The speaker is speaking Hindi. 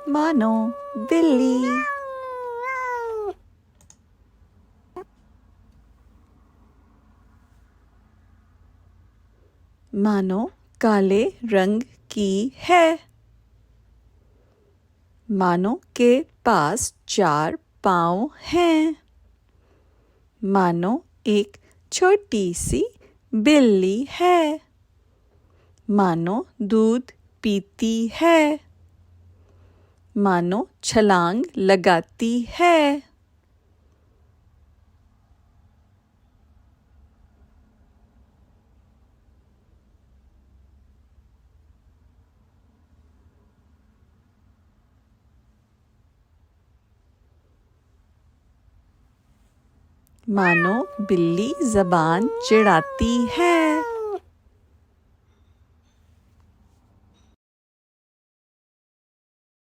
मानो बिल्ली। मानो काले रंग की है। मानो के पास 4 पाँव हैं। मानो एक छोटी सी बिल्ली है। मानो दूध पीती है। मानो छलांग लगाती है। मानो बिल्ली ज़बान चिढ़ाती है।